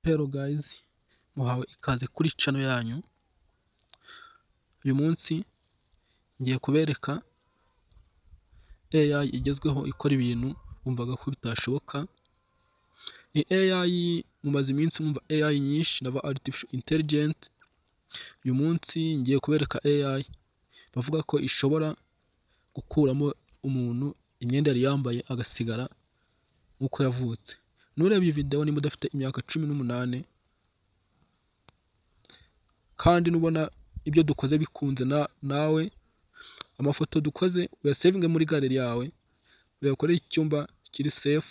Hello guys, muhawe ikaze kuri channel yanyu. Uyu munsi ngiye kubereka AI igezweho ikora ibintu bumvaga ko bitashoboka. Ni AI mumaze iminsi mwumva AI nyinshi naba artificial intelligence. Uyu munsi ngiye kubereka AI bavuga ko ishobora gukuramo umuntu imyenda yari yambaye agasigara nkuko yavutse. Nureba iyi video niba udafite imyaka 18 kandi nubona ibyo dukoze bikunze nawe amafoto dukoze uyasavinge muri gallery yawe, uyakorere icyumba kiri safe,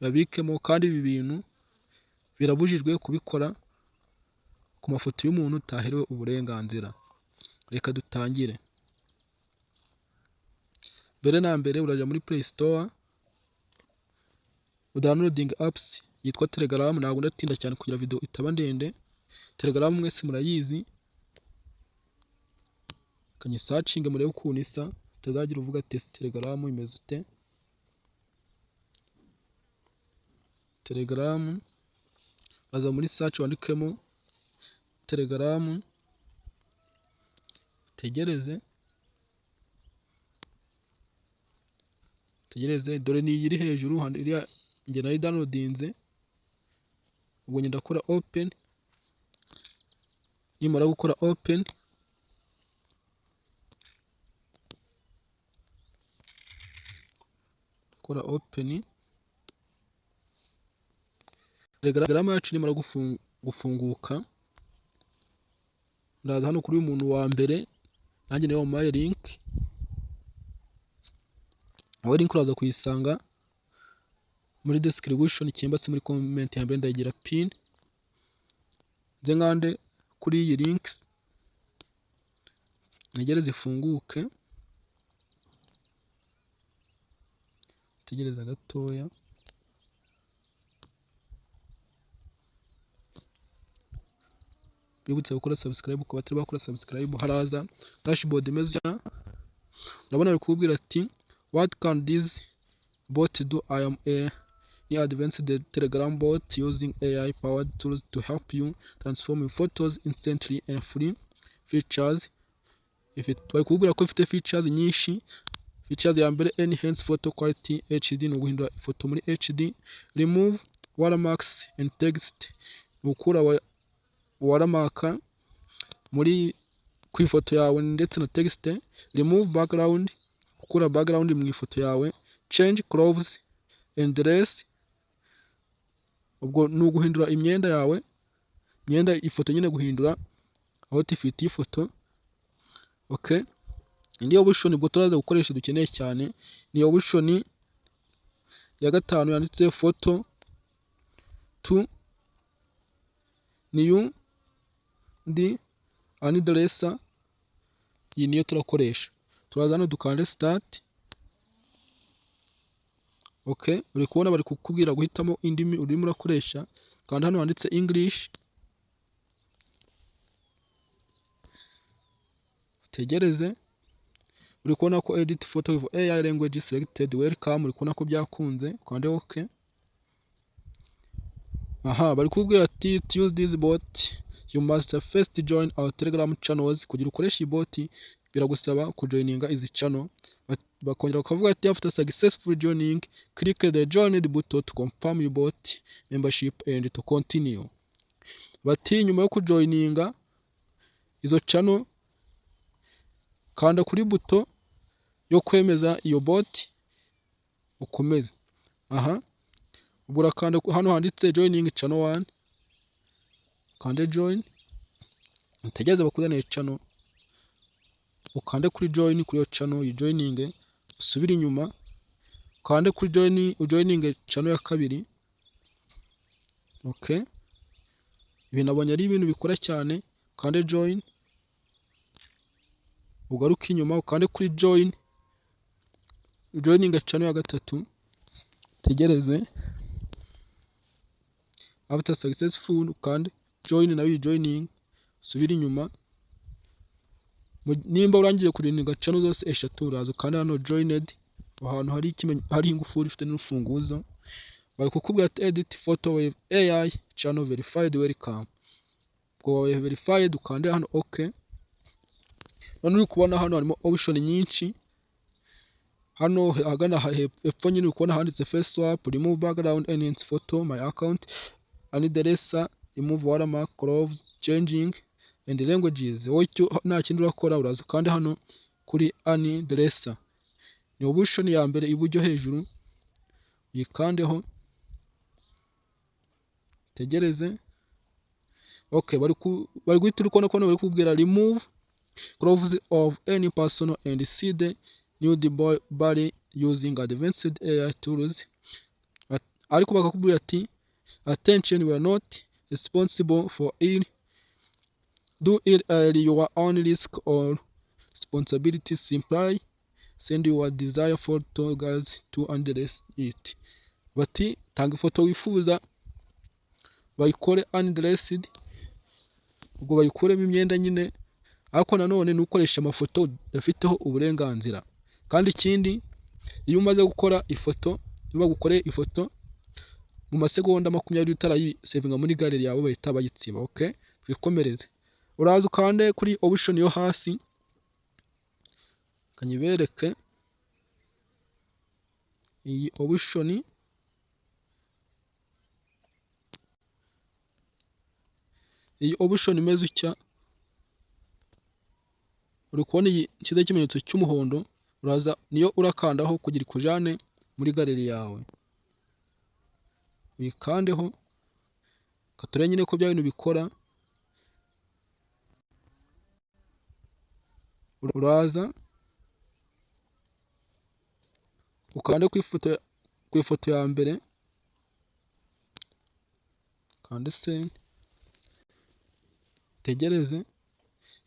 babikemo. Kandi ibi bintu birabujijwe kubikora ku mafoto y'umuntu utaherewe uburenganzira. Reka dutangire. Mbere na mbere uraja muri Play Store, downloading apps yitwa Telegram. Ntabwo ndatinda cyane kugira video itaba ndende. Telegram mwese murayizi, kanyi searching murebe ukuntu isa, utazagira uvuga test Telegram imeze ute. Telegram baza muri search wandikemo Telegram, tegereze dore ni iri hejuru iriya nge nari downloadinze. Ubwo ngenda gukora open, nimara gukora open Telegram yacu nimara gufunguka, ndaza hano kuri uyu muntu wa mbere, nanjye niwe wampaye link. Aho link uraza kuyisanga muri description cyangwa se muri comment ya mbere, ndayigira pin. Nze nkande kuri iyi links nigere zifunguke, tegereza gatoya. Bibutse gukora subscribe ku batari bakora subscribe. Haraza dashboard imeze. Urabona ari kubwira ati what can this bot do? I am a advanced Telegram bot using AI powered tools to help you transform photos instantly and free features. Bari kubwira ko ifite features nyinshi. Features ya mbere, enhance photo quality HD, no guhindura ifoto muri HD. Remove watermarks and text, ukura watermark muri ku ifoto yawe ndetse na text. Remove background, ukura background mu ifoto yawe. Change clothes and dress, ubwo ni uguhindura imyenda yawe, imyenda ifoto nyine guhindura outfit y'ifoto. Okay, indi option ubwo turaza gukoresha dukeneye cyane ni option ya gatanu yanditse photo to new dresser. Iyi niyo turakoresha. Turaza hano dukande start. Okay, uri kubona bari kukubwira guhitamo indimi urimo urakoresha. Kandi hano handitse English, tegereze. Uri kubona ko edit photo with AI language selected, welcome. Uri kubona ko byakunze, kandi okay. Bari kubwira ati to use this bot you must first join our Telegram channels. Kugira ukoresha iyi bot biragusaba kujoininga izi channel. Bakongera bakavuga ati after successful joining click the join button to confirm your bot membership and to continue. Bati nyuma yo kujoininga izo channel, kanda kuri buto yo kwemeza iyo bot ukomeze. Ubwo urakanda hano handitse joining channel 1, kande join, utegereze bakuzanire channel, ukande kuri join kuri yo channel yijoininge, usubire inyuma kande kuri join ujoininge channel ya kabiri. Okay, ibi nabonye ari ibintu bikora cyane. Kande join, ugaruka inyuma ukande kuri joininge channel ya gatatu, tegereze. After successful ukande join nayo joining, subira inyuma. Nimba urangije kuringa channel zose eshatu, uraza kandi hano joined, ahantu hari ingufuri ifite n'urufunguzo. bari kukubwira ati edit photo with AI channel verified welcome. Ubwo verified ukande hano OK. None uri kubona hano harimo option nyinshi. Hano hagana hepfo nyine uri kubona handitse face swap, remove background, enhance photo, my account, and the remove watermark, clothes, changing and languages. Wowe nta kindi urakora uraza kandi hano kuri ani dresser. Ni option ya mbere iburyo hejuru, uyikandeho tegereze. Okay, bari guhita uri kubona ko bari kubwira remove clothes of any person and see the nude body using advanced AI tools. Ariko bakakubwira ati attention, we are not responsible for it. Do it at your own risk or responsibility. Simply send your desire photo guys to undress it. Bati tanga ifoto wifuza bayikore undressed, ubwo bayikuremo imyenda nyine, ariko nanone nukoresha amafoto udafiteho uburenganzira. Kandi ikindi, iyo umaze gukora ifoto, niba gukoreye ifoto mu masegonda 20 utarayisevinga muri gallery yawe bahita bayitsiba. Okay, twikomereze. Uraza ukande kuri option yo hasi, kanyibereke iyi option. Iyi option imeze utya, uri kubona iyi kiza kimenyetso cy'umuhondo, uraza niyo urakandaho kugira ikujane muri gallery yawe, uyikandeho kature nyine ko bya bintu bikora. Uraza ukande ku ifoto ya mbere, kandi send, tegereze.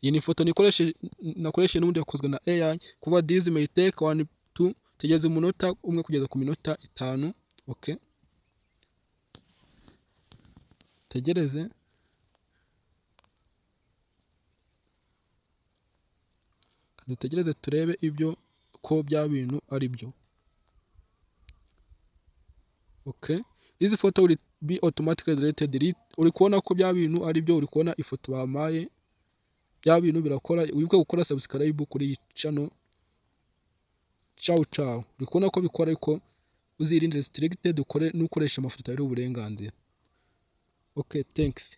Iyi ni ifoto nakoresheje n'ubundi yakozwe na AI. Kuva this may take 1 to tegeze umunota umwe kugeza ku minota 5. Okay, tegereze. Dutegereze turebe ibyo ko bya bintu ari byo. Okay, this photo will be automatically deleted. Uri kubona ko bya bintu ari byo, uri kubona ifoto bamaye bya bintu birakora. Wibuke gukora subscribe kuri iyi channel. Ciao. Uri kubona ko bikora, ariko uzirinde restricted ukore nukoresha amafoto ari uburenganzira. Okay, thanks.